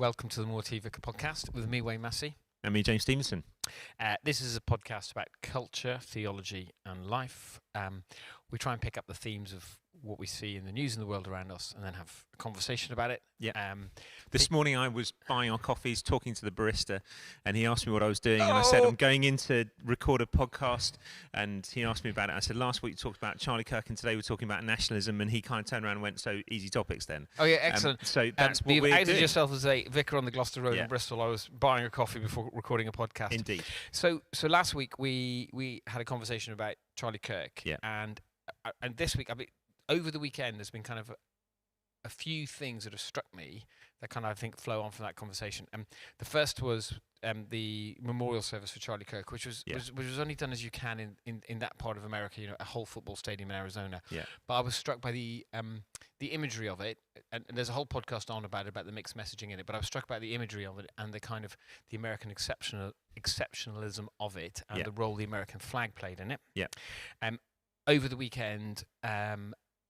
Welcome to the MTV podcast with me, Wayne Massey. And me, James Stevenson. This is a podcast about culture, theology, and life. We try and pick up the themes of what we see in the news and the world around us, and then have a conversation about it. Yeah. This morning I was buying our coffees, talking to the barista, and he asked me what I was doing, and I said I'm going in to record a podcast, and he asked me about it. I said last week you talked about Charlie Kirk, and today we're talking about nationalism, and he kind of turned around and went, "So easy topics then." Oh yeah, excellent. So that's what you've we're outed doing. yourself as a vicar on the Gloucester Road Yeah. in Bristol. I was buying a coffee before recording a podcast. Indeed. So last week we had a conversation about Charlie Kirk, Yeah. and this week, over the weekend, there's been kind of a few things that have struck me that kind of, I think, flow on from that conversation. The first was the memorial service for Charlie Kirk, which was only done as you can in that part of America, a whole football stadium in Arizona. Yeah. But I was struck by the imagery of it, and there's a whole podcast on about the mixed messaging in it. But I was struck by the imagery of it and the kind of the American exceptionalism of it, and the role the American flag played in it. Yeah. Over the weekend,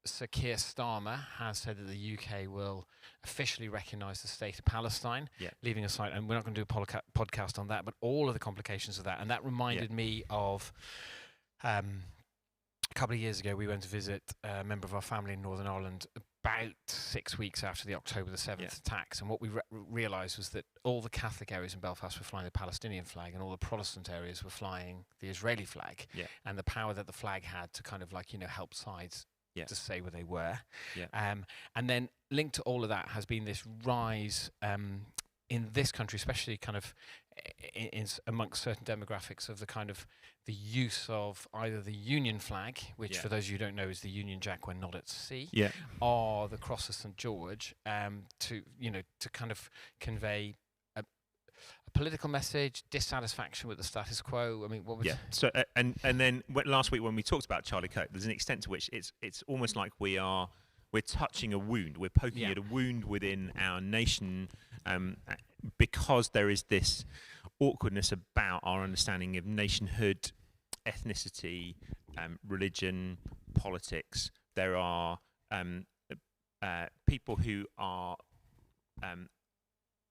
Sir Keir Starmer has said that the UK will officially recognise the state of Palestine, leaving aside, and we're not going to do a podcast on that, but all of the complications of that. And that reminded me of a couple of years ago, we went to visit a member of our family in Northern Ireland about 6 weeks after the October the 7th attacks. And what we realised was that all the Catholic areas in Belfast were flying the Palestinian flag, and all the Protestant areas were flying the Israeli flag. Yeah. And the power that the flag had to kind of help sides to say where they were. Yeah. And then linked to all of that has been this rise in this country, especially kind of in amongst certain demographics, of the kind of the use of either the Union flag, which for those of you who don't know is the Union Jack when not at sea, or the Cross of St George, to kind of convey a political message, dissatisfaction with the status quo. I mean, what was So and then last week when we talked about Charlie Kirk, there's an extent to which it's almost like we're touching a wound. We're poking at a wound within our nation, because there is this awkwardness about our understanding of nationhood, ethnicity, religion, politics. There are people who are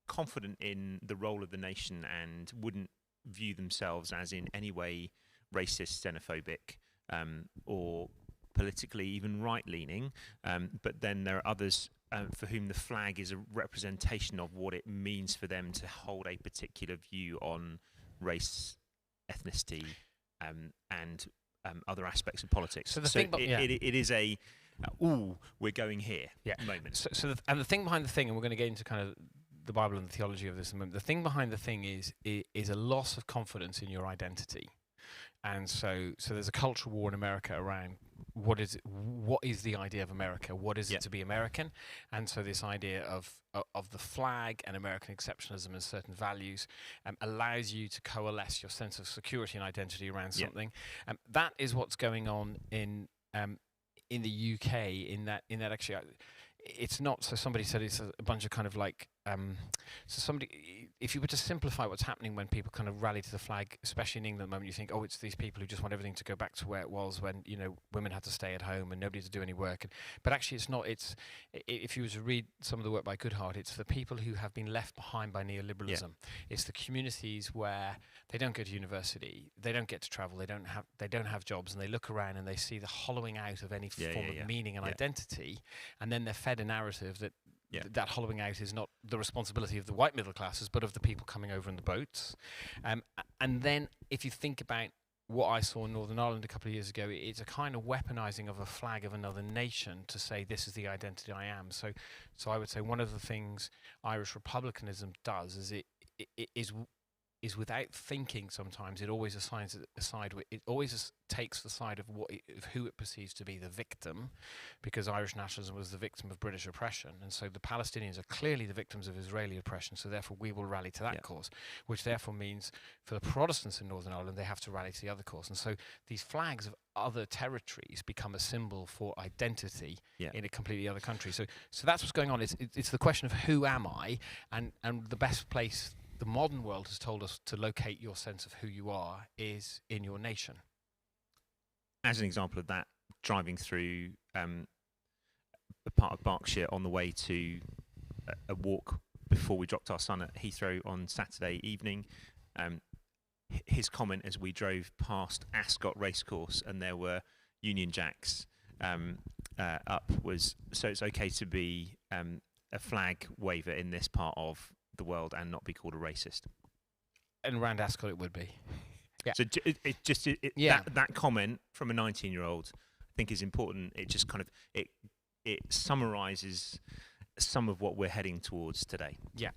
confident in the role of the nation and wouldn't view themselves as in any way racist, xenophobic, or politically even right-leaning. But then there are others for whom the flag is a representation of what it means for them to hold a particular view on race, ethnicity, and other aspects of politics. So it is a we're going here moment. So the thing behind the thing, and we're going to get into kind of the Bible and the theology of this in a moment. The thing behind the thing is a loss of confidence in your identity. And so there's a cultural war in America around what is the idea of America? What is it to be American? And so this idea of the flag and American exceptionalism and certain values allows you to coalesce your sense of security and identity around something. That is what's going on in the UK. In that actually, it's not. So somebody said it's a bunch of kind of like. So somebody, if you were to simplify what's happening when people kind of rally to the flag, especially in England at the moment, you think, it's these people who just want everything to go back to where it was when, women had to stay at home and nobody had to do any work. But actually it's not. It's, if you were to read some of the work by Goodhart, it's the people who have been left behind by neoliberalism. It's the communities where they don't go to university, they don't get to travel, they don't have jobs, and they look around and they see the hollowing out of any form of meaning and identity, and then they're fed a narrative that that hollowing out is not the responsibility of the white middle classes, but of the people coming over in the boats. And then if you think about what I saw in Northern Ireland a couple of years ago, it's a kind of weaponizing of a flag of another nation to say this is the identity I am. So I would say one of the things Irish republicanism does is it is without thinking. Sometimes it always assigns a side. It always takes the side of who it perceives to be the victim, because Irish nationalism was the victim of British oppression, and so the Palestinians are clearly the victims of Israeli oppression. So therefore, we will rally to that cause, which therefore means for the Protestants in Northern Ireland, they have to rally to the other cause. And so these flags of other territories become a symbol for identity in a completely other country. So that's what's going on. It's the question of who am I, and the best place the modern world has told us to locate your sense of who you are is in your nation. As an example of that, driving through a part of Berkshire on the way to a walk before we dropped our son at Heathrow on Saturday evening. His comment as we drove past Ascot Racecourse and there were Union Jacks up was, so it's okay to be a flag waver in this part of the world and not be called a racist. And around Ascot it would be. Yeah. So that comment from a 19-year-old I think is important. It just kind of it summarises some of what we're heading towards today. Yeah,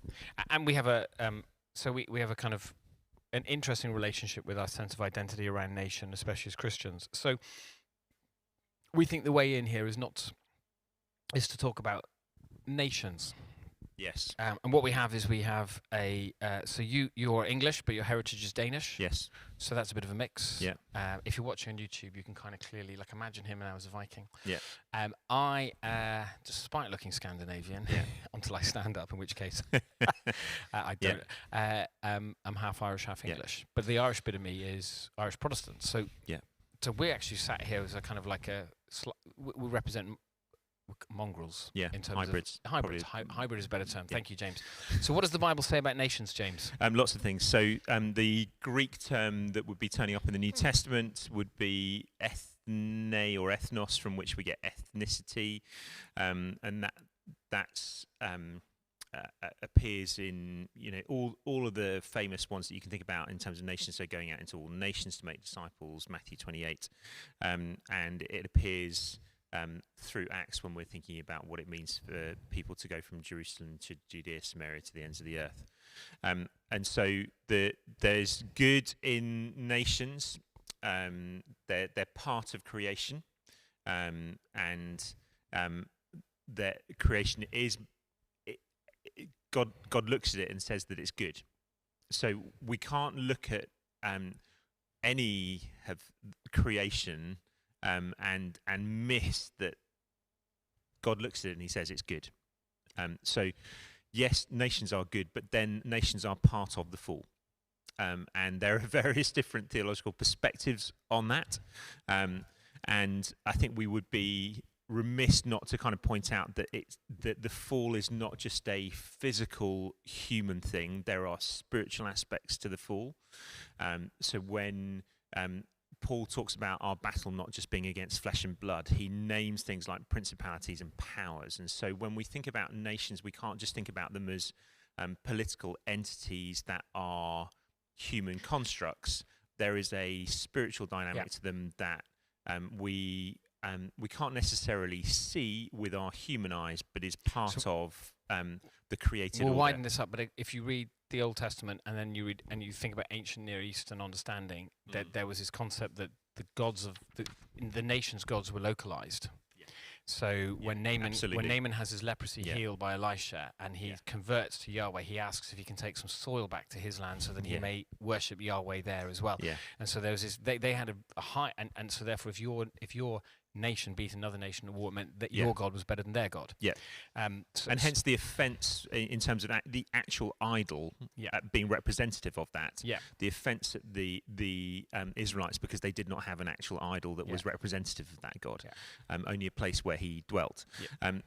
and we have a we have a kind of an interesting relationship with our sense of identity around nation, especially as Christians. So we think the way in here is to talk about nations. Yes. And what we have is so you're English, but your heritage is Danish. Yes. So that's a bit of a mix. Yeah. If you're watching on YouTube, you can kind of clearly imagine him now as a Viking. Yeah. I despite looking Scandinavian, until I stand up, in which case I don't. Yeah. I'm half Irish, half English, but the Irish bit of me is Irish Protestant. So So we actually sat here as a kind of like we represent mongrels, in terms hybrids. Of hybrids. Hybrid is a better term. Thank you, James. So what does the Bible say about nations, James? Lots of things. So the Greek term that would be turning up in the New Testament would be ethne or ethnos, from which we get ethnicity, and that's appears in all of the famous ones that you can think about in terms of nations. So going out into all nations to make disciples, Matthew 28, and it appears through Acts when we're thinking about what it means for people to go from Jerusalem to Judea, Samaria, to the ends of the earth. And so there's good in nations. They're part of creation, and that creation is. God looks at it and says that it's good. So we can't look at any of creation and miss that God looks at it and he says it's good. So yes, nations are good, but then nations are part of the fall. And there are various different theological perspectives on that. And I think we would be remiss not to kind of point out that the fall is not just a physical human thing. There are spiritual aspects to the fall. So when Paul talks about our battle not just being against flesh and blood, he names things like principalities and powers. And so when we think about nations, we can't just think about them as political entities that are human constructs. There is a spiritual dynamic to them that we can't necessarily see with our human eyes, but is part of the created order. We'll widen this up, but if you read the Old Testament and then you read and you think about ancient Near Eastern understanding, that there was this concept that the gods of the nation's gods were localized. So when Naaman has his leprosy healed by Elisha and he converts to Yahweh, he asks if he can take some soil back to his land so that he may worship Yahweh there as well. And so there was this. They had a high, and so therefore, if your nation beat another nation at war, it meant that your God was better than their God. And hence the offence in terms of the actual idol being representative of that. The offence at the Israelites because they did not have an actual idol that was representative of that God. Only a place where he dwelt.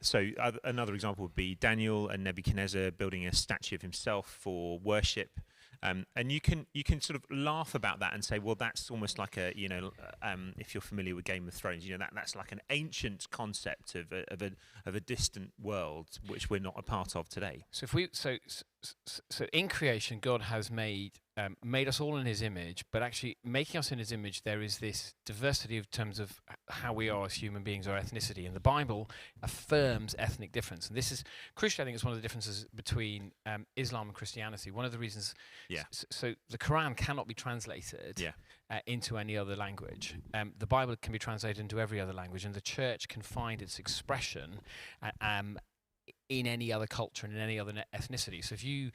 So another example would be Daniel and Nebuchadnezzar building a statue of himself for worship. And you can sort of laugh about that and say, well, that's almost like a if you're familiar with Game of Thrones, that's like an ancient concept of a distant world which we're not a part of today. So in creation, God has made us all in His image, but actually making us in His image, there is this diversity of terms of how we are as human beings, our ethnicity, and the Bible affirms ethnic difference. And this is crucial. I think it's one of the differences between Islam and Christianity. One of the reasons, so the Quran cannot be translated into any other language. The Bible can be translated into every other language, and the Church can find its expression in any other culture and in any other ethnicity. So if you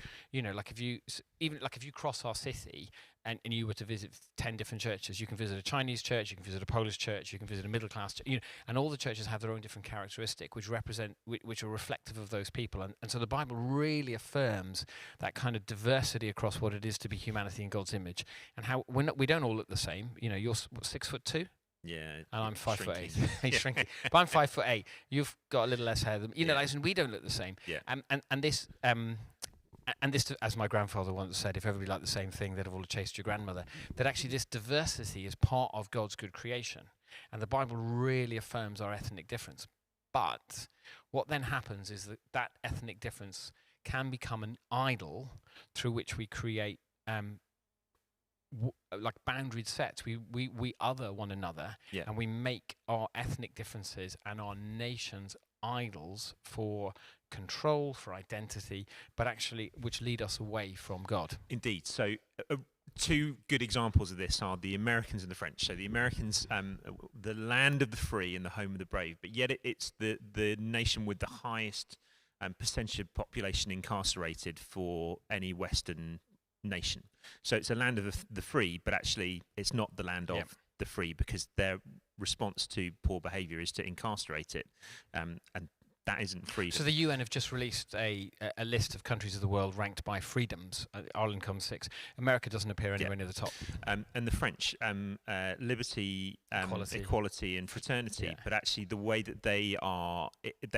cross our city and you were to visit 10 different churches, you can visit a Chinese church, you can visit a Polish church, you can visit a middle class church, and all the churches have their own different characteristic, which are reflective of those people. And so the Bible really affirms that kind of diversity across what it is to be humanity in God's image, and how we don't all look the same. You're 6'2". Yeah, and I'm 5'8". He's shrinking, but I'm 5'8". You've got a little less hair than and we don't look the same. And this and this, as my grandfather once said, if everybody liked the same thing, they'd have all chased your grandmother. That actually this diversity is part of God's good creation, and the Bible really affirms our ethnic difference. But what then happens is that that ethnic difference can become an idol through which we create like boundaried sets. We other one another, Yeah. and we make our ethnic differences and our nations idols for control, for identity, but actually which lead us away from God. Indeed. So two good examples of this are the Americans and the French. So the Americans, the land of the free and the home of the brave, but yet it's the nation with the highest percentage of population incarcerated for any Western nation. So it's a land of the free, but actually it's not the land of the free, because their response to poor behaviour is to incarcerate it, and that isn't freedom. So the UN have just released a list of countries of the world ranked by freedoms. Ireland comes 6. America doesn't appear anywhere near the top. And the French, liberty, equality and fraternity, but actually the way that they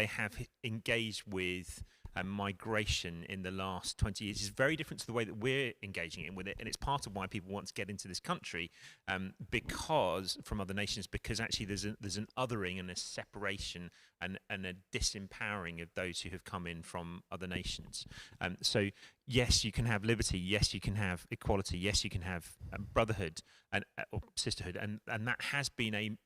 have engaged with migration in the last 20 years is very different to the way that we're engaging with it, and it's part of why people want to get into this country, because from other nations, because actually there's an othering and a separation and a disempowering of those who have come in from other nations. So yes, you can have liberty, yes, you can have equality, yes, you can have brotherhood and or sisterhood, and that has been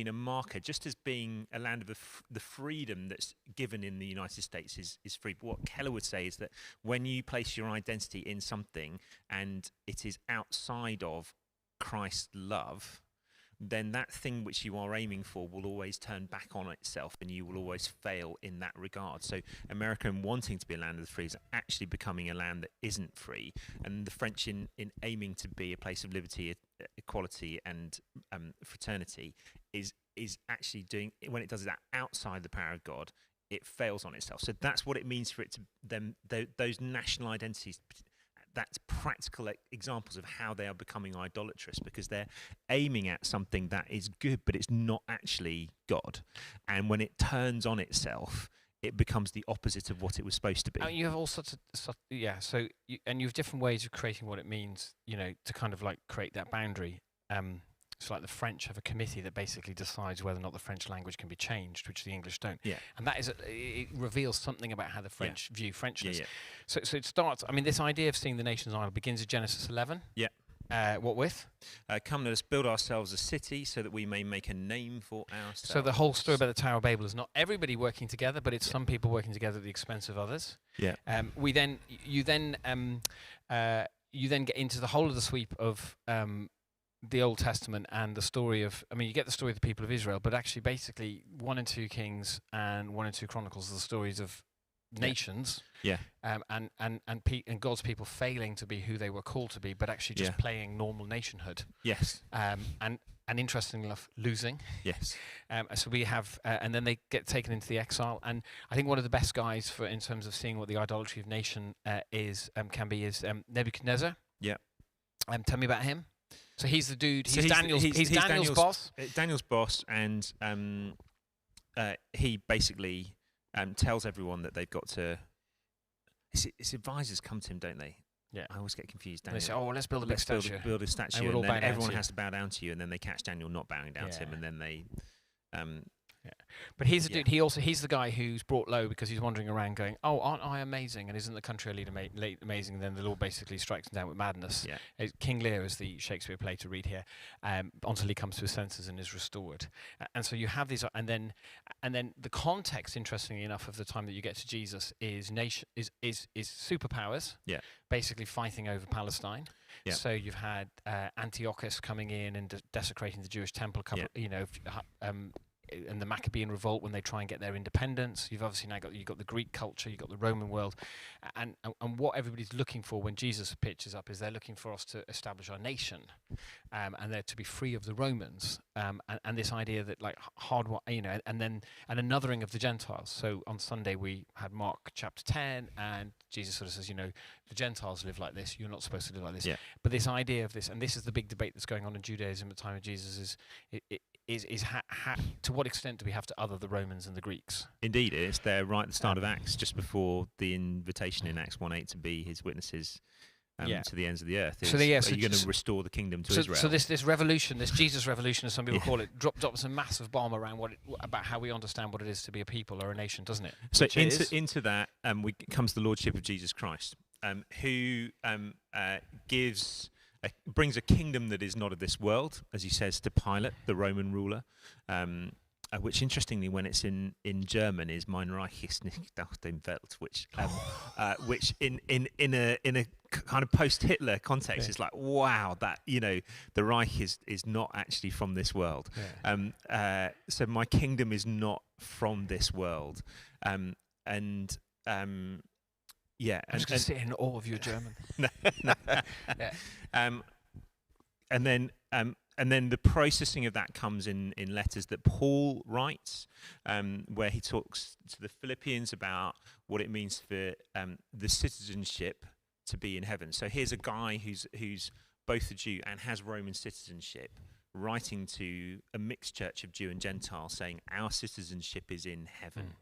a marker, just as being a land of the freedom that's given in the United States is free. But what Keller would say is that when you place your identity in something and it is outside of Christ's love, then that thing which you are aiming for will always turn back on itself, and you will always fail in that regard. So America, in wanting to be a land of the free, is actually becoming a land that isn't free, and the French, in aiming to be a place of liberty, equality and fraternity, is actually doing, when it does that outside the power of God, it fails on itself. So that's what it means for it to them, those national identities. That's practical examples of how they are becoming idolatrous, because they're aiming at something that is good, but it's not actually God. And when it turns on itself, it becomes the opposite of what it was supposed to be. You have all sorts of So you have different ways of creating what it means, to kind of like create that boundary. So like the French have a committee that basically decides whether or not the French language can be changed, which the English don't. Yeah. And that it reveals something about how the French view Frenchness. Yeah. So it starts, this idea of seeing the nation's idol begins in Genesis 11. Yeah. What with? Come, let us build ourselves a city so that we may make a name for ourselves. So the whole story about the Tower of Babel is not everybody working together, but it's some people working together at the expense of others. Yeah. You then get into the whole of the sweep of the Old Testament and the story of, you get the story of the people of Israel, but actually basically 1 and 2 Kings and 1 and 2 Chronicles are the stories of nations. Yeah. And God's people failing to be who they were called to be, but actually just playing normal nationhood. Yes. And interestingly enough, losing. Yes. So we have, and then they get taken into the exile. And I think one of the best guys in terms of seeing what the idolatry of nation is Nebuchadnezzar. Yeah. Tell me about him. So he's the dude. So he's Daniel's boss. Daniel's boss, and he basically tells everyone that they've got to. His advisors come to him, don't they? Yeah. I always get confused. They say, let's build a big statue. Build a statue, and then everyone has to bow down to you, and then they catch Daniel not bowing down to him, and then they. But he's the dude. He's the guy who's brought low because he's wandering around going, "Oh, aren't I amazing? And isn't the country I lead amazing?" And then the Lord basically strikes him down with madness. Yeah. King Lear is the Shakespeare play to read here, until he comes to his senses and is restored. And so you have these, and then the context, interestingly enough, of the time that you get to Jesus is superpowers. Yeah. Basically fighting over Palestine. Yeah. So you've had Antiochus coming in and desecrating the Jewish temple. And the Maccabean revolt when they try and get their independence. You've obviously now got the Greek culture, you've got the Roman world, and what everybody's looking for when Jesus pitches up is they're looking for us to establish our nation, and they're to be free of the Romans, and this idea that like and anothering of the Gentiles. So on Sunday we had Mark chapter 10, and Jesus sort of says, the Gentiles live like this, you're not supposed to live like this. Yeah. But this idea of this, and this is the big debate that's going on in Judaism at the time of Jesus, is to what extent do we have to other the Romans and the Greeks? Indeed, it's there right at the start of Acts, just before the invitation in Acts 1:8 to be his witnesses to the ends of the earth. Are you going to restore the kingdom to Israel? So this revolution, this Jesus revolution, as some people call it, drops a massive bomb around about how we understand what it is to be a people or a nation, doesn't it? So into that comes the lordship of Jesus Christ, who brings a kingdom that is not of this world, as he says to Pilate, the Roman ruler. Which, interestingly, when it's in German, is "Mein Reich ist nicht auf dem Welt," which in a kind of post-Hitler context is like, wow, that the Reich is not actually from this world. Yeah. So my kingdom is not from this world, and I'm just going to sit in awe of your German. And then the processing of that comes in letters that Paul writes, where he talks to the Philippians about what it means for the citizenship to be in heaven. So here's a guy who's both a Jew and has Roman citizenship, writing to a mixed church of Jew and Gentile, saying our citizenship is in heaven.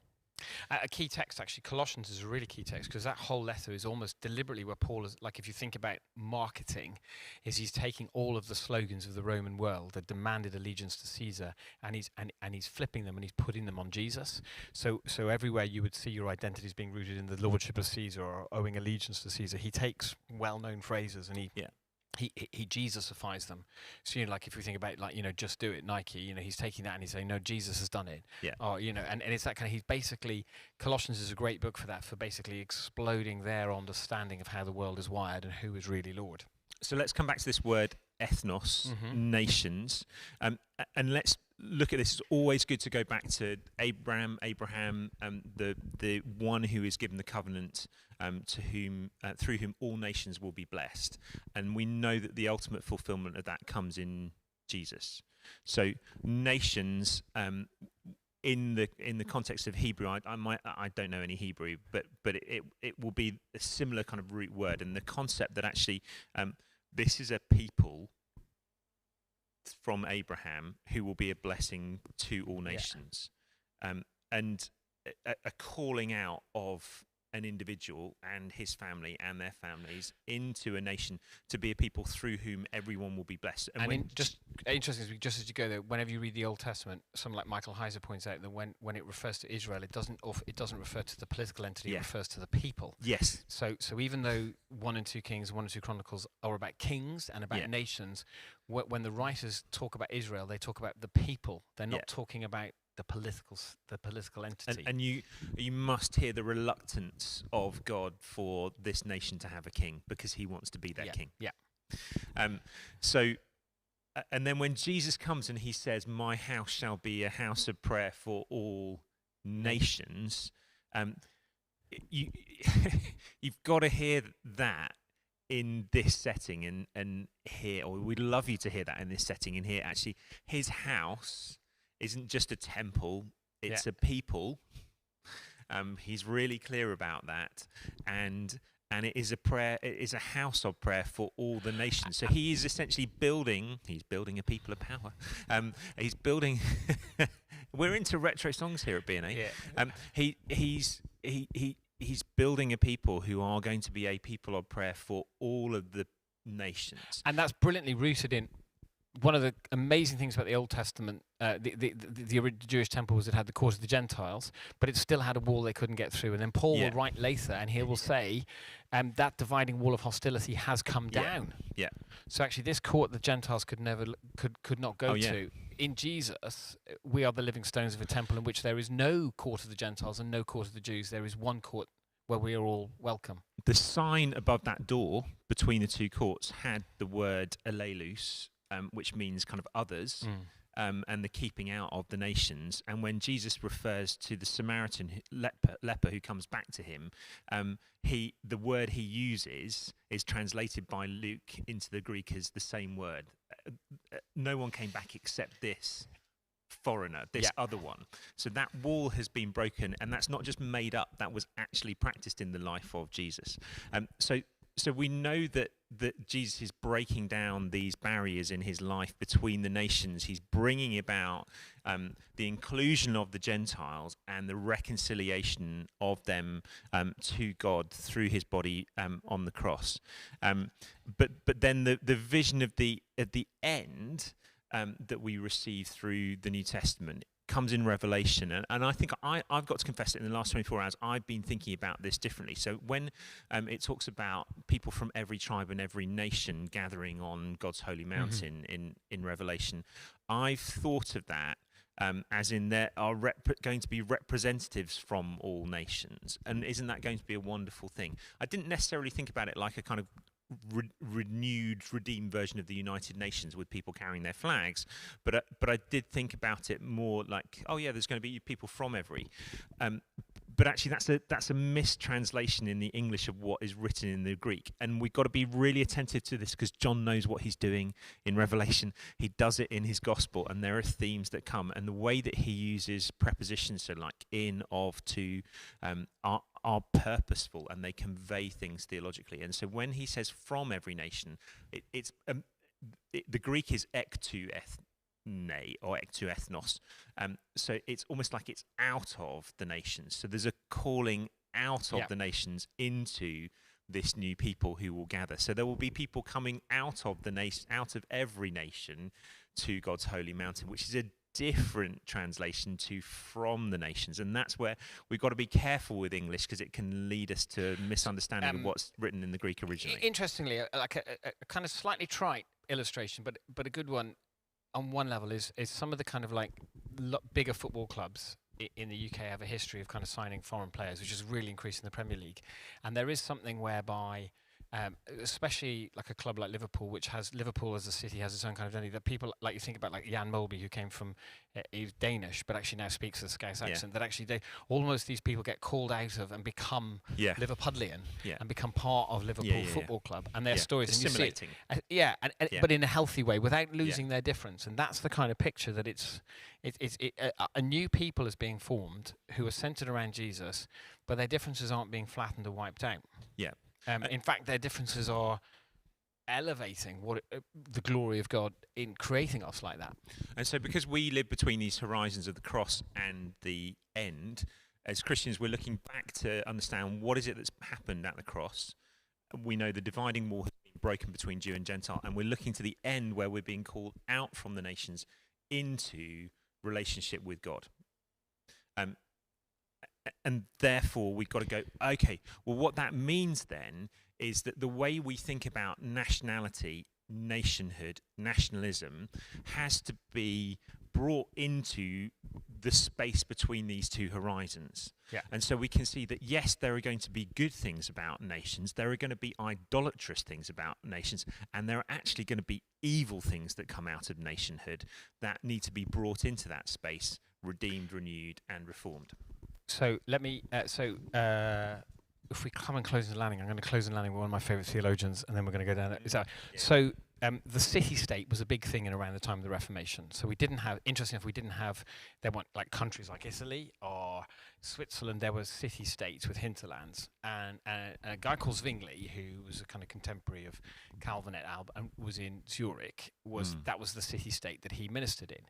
A key text, actually, Colossians is a really key text, because that whole letter is almost deliberately where Paul is, like, if you think about marketing, is he's taking all of the slogans of the Roman world that demanded allegiance to Caesar, and he's flipping them and he's putting them on Jesus. So everywhere you would see your identities being rooted in the lordship of Caesar or owing allegiance to Caesar, he takes well-known phrases and he Jesusifies them. So like if we think about just do it, Nike, he's taking that and he's saying no, Jesus has done it. Yeah. Or and it's that kind of, he's basically, Colossians is a great book for that, for basically exploding their understanding of how the world is wired and who is really Lord. So let's come back to this word ethnos, nations, and let's look at this. It's always good to go back to Abraham, the one who is given the covenant, to whom through whom all nations will be blessed, and we know that the ultimate fulfillment of that comes in Jesus. So nations, in the context of Hebrew, I don't know any Hebrew, but it will be a similar kind of root word, and the concept that actually this is a people from Abraham who will be a blessing to all nations, and a calling out of an individual and his family and their families into a nation to be a people through whom everyone will be blessed. Just interesting, just as you go there, whenever you read the Old Testament, someone like Michael Heiser points out that when it refers to Israel, it doesn't refer to the political entity, it refers to the people. Yes. So even though 1 and 2 Kings, 1 and 2 Chronicles are about kings and about nations, when the writers talk about Israel, they talk about the people. They're not talking about the political entity. And you must hear the reluctance of God for this nation to have a king, because he wants to be their king. Yeah. And then when Jesus comes and he says, "My house shall be a house of prayer for all nations," you've got to hear that in this setting, and hear, or we'd love you to hear that in this setting, and hear actually his house isn't just a temple, it's a people. He's really clear about that, and it is a prayer. It is a house of prayer for all the nations. So he is essentially building. He's building a people of power. He's building. We're into retro songs here at B&A. He's building a people who are going to be a people of prayer for all of the nations, and that's brilliantly rooted in. One of the amazing things about the Old Testament, the Jewish temple, was it had the court of the Gentiles, but it still had a wall they couldn't get through. And then Paul will write later, and he will say that dividing wall of hostility has come down. Yeah. So actually, this court the Gentiles could not go to. In Jesus, we are the living stones of a temple in which there is no court of the Gentiles and no court of the Jews. There is one court where we are all welcome. The sign above that door between the two courts had the word Alleluia, which means kind of others, and the keeping out of the nations. And when Jesus refers to the Samaritan leper who comes back to him, the word he uses is translated by Luke into the Greek as the same word. No one came back except this foreigner, this other one. So that wall has been broken, and that's not just made up, that was actually practiced in the life of Jesus. so we know that Jesus is breaking down these barriers in his life between the nations. He's bringing about the inclusion of the Gentiles and the reconciliation of them to God through his body on the cross. But then the vision of at the end that we receive through the New Testament comes in Revelation, and I think I've got to confess that in the last 24 hours I've been thinking about this differently. So when it talks about people from every tribe and every nation gathering on God's holy mountain in Revelation, I've thought of that as in there are going to be representatives from all nations, and isn't that going to be a wonderful thing? I didn't necessarily think about it like a kind of renewed, redeemed version of the United Nations with people carrying their flags, but I did think about it more like, oh yeah, there's going to be people from every. But actually, that's a mistranslation in the English of what is written in the Greek, and we've got to be really attentive to this because John knows what he's doing in Revelation. He does it in his Gospel, and there are themes that come, and the way that he uses prepositions, so like in, of, to, are purposeful, and they convey things theologically. And so when he says from every nation, the Greek is ek to or ek to ethnos. So it's almost like it's out of the nations. So there's a calling out of the nations into this new people who will gather. So there will be people coming out of out of every nation to God's holy mountain, which is a different translation to from the nations, and that's where we've got to be careful with English because it can lead us to misunderstanding of what's written in the Greek originally. Interestingly, like a kind of slightly trite illustration, but a good one on one level is some of the kind of like bigger football clubs in the UK have a history of kind of signing foreign players, which is really increasing the Premier League, and there is something whereby especially like a club like Liverpool, which has Liverpool as a city has its own kind of identity. That people like you think about like Jan Molby, who came from he's Danish, but actually now speaks a Scouse accent. That actually almost these people get called out of and become Liverpudlian and become part of Liverpool Football Club, and their stories assimilating. But in a healthy way without losing their difference. And that's the kind of picture that it's a new people is being formed who are centered around Jesus, but their differences aren't being flattened or wiped out. Yeah. In fact, their differences are elevating the glory of God in creating us like that. And so because we live between these horizons of the cross and the end, as Christians, we're looking back to understand what is it that's happened at the cross. We know the dividing wall has been broken between Jew and Gentile, and we're looking to the end where we're being called out from the nations into relationship with God. And therefore, we've got to go, okay, well, what that means then is that the way we think about nationality, nationhood, nationalism has to be brought into the space between these two horizons. Yeah. And so we can see that, yes, there are going to be good things about nations, there are going to be idolatrous things about nations, and there are actually going to be evil things that come out of nationhood that need to be brought into that space, redeemed, renewed, and reformed. So let me. If we come and close the landing, I'm going to close the landing with one of my favourite theologians, and then we're going to go down. So the city-state was a big thing in around the time of the Reformation. So we didn't have. Interesting enough, there weren't like countries like Italy or Switzerland. There were city-states with hinterlands, and a guy called Zwingli, who was a kind of contemporary of Calvin et al. And was in Zurich. That was the city-state that he ministered in.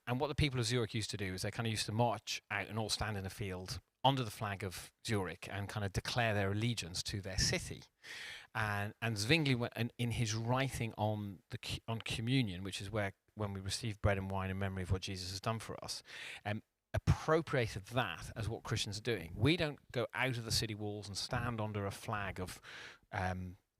And what the people of Zurich used to do is they kind of used to march out and all stand in a field under the flag of Zurich and kind of declare their allegiance to their city. And Zwingli went, and in his writing on communion, which is where when we receive bread and wine in memory of what Jesus has done for us, appropriated that as what Christians are doing. We don't go out of the city walls and stand under a flag of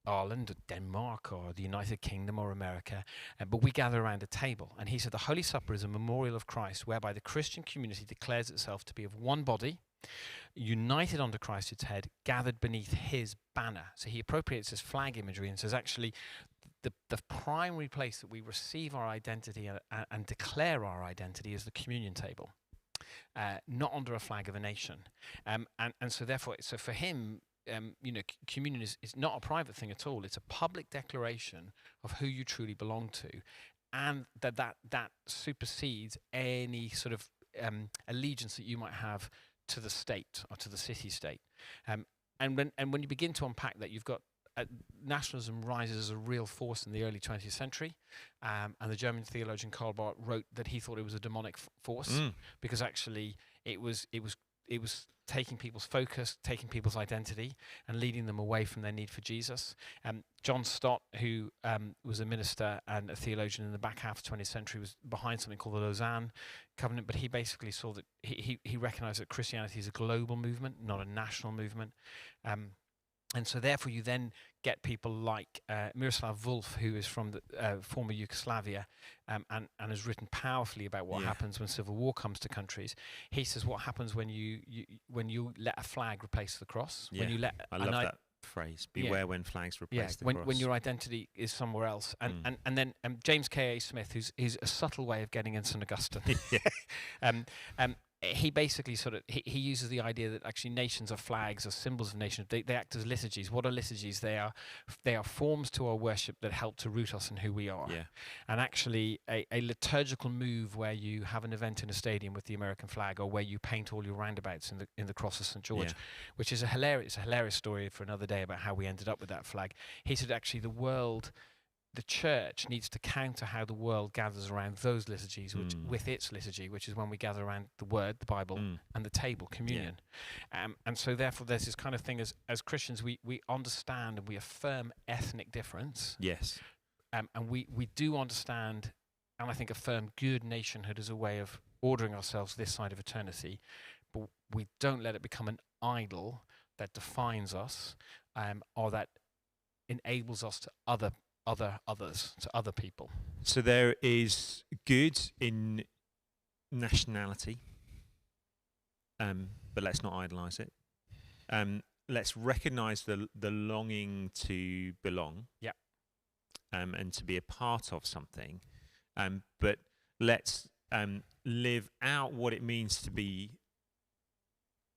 Ireland or Denmark or the United Kingdom or America, but we gather around a table. And he said the Holy Supper is a memorial of Christ whereby the Christian community declares itself to be of one body, united under Christ's head, gathered beneath his banner. So he appropriates his flag imagery and says actually the primary place that we receive our identity and declare our identity is the communion table, not under a flag of a nation. And so therefore, so for him, communion is not a private thing at all. It's a public declaration of who you truly belong to, and that supersedes any sort of allegiance that you might have to the state or to the city-state. And when you begin to unpack that, you've got nationalism rises as a real force in the early 20th century, and the German theologian Karl Barth wrote that he thought it was a demonic force because actually it was taking people's focus, taking people's identity, and leading them away from their need for Jesus. John Stott, who was a minister and a theologian in the back half of the 20th century, was behind something called the Lausanne Covenant, but he basically saw that he recognized that Christianity is a global movement, not a national movement. And so therefore you then get people like Miroslav Volf, who is from the former Yugoslavia and has written powerfully about what happens when civil war comes to countries. He says what happens when you let a flag replace the cross. Yeah. When you let I love that phrase. Beware when flags replace the cross. When your identity is somewhere else. And then James K.A. Smith, who's a subtle way of getting in St. Augustine. He basically he uses the idea that actually nations are flags or symbols of nations. They act as liturgies. What are liturgies? They are forms to our worship that help to root us in who we are. Yeah. And actually a liturgical move where you have an event in a stadium with the American flag, or where you paint all your roundabouts in the cross of St. George, which is a hilarious story for another day about how we ended up with that flag. He said actually the church needs to counter how the world gathers around those liturgies, with its liturgy, which is when we gather around the Word, the Bible, and the table, communion. And so therefore there's this kind of thing as Christians, we understand and we affirm ethnic difference. Yes. And we do understand, and I think affirm good nationhood as a way of ordering ourselves this side of eternity, but we don't let it become an idol that defines us, or that enables us to others, to other people. So there is good in nationality, but let's not idolize it. Let's recognize the longing to belong, and to be a part of something, but let's live out what it means to be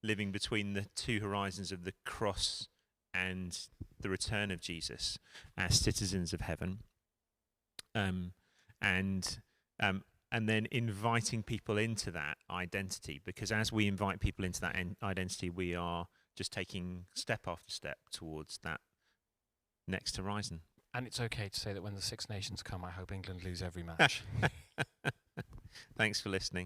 living between the two horizons of the cross and the return of Jesus as citizens of heaven, and then inviting people into that identity, because as we invite people into that identity, we are just taking step after step towards that next horizon. And it's okay to say that when the Six Nations come, I hope England lose every match. Thanks for listening.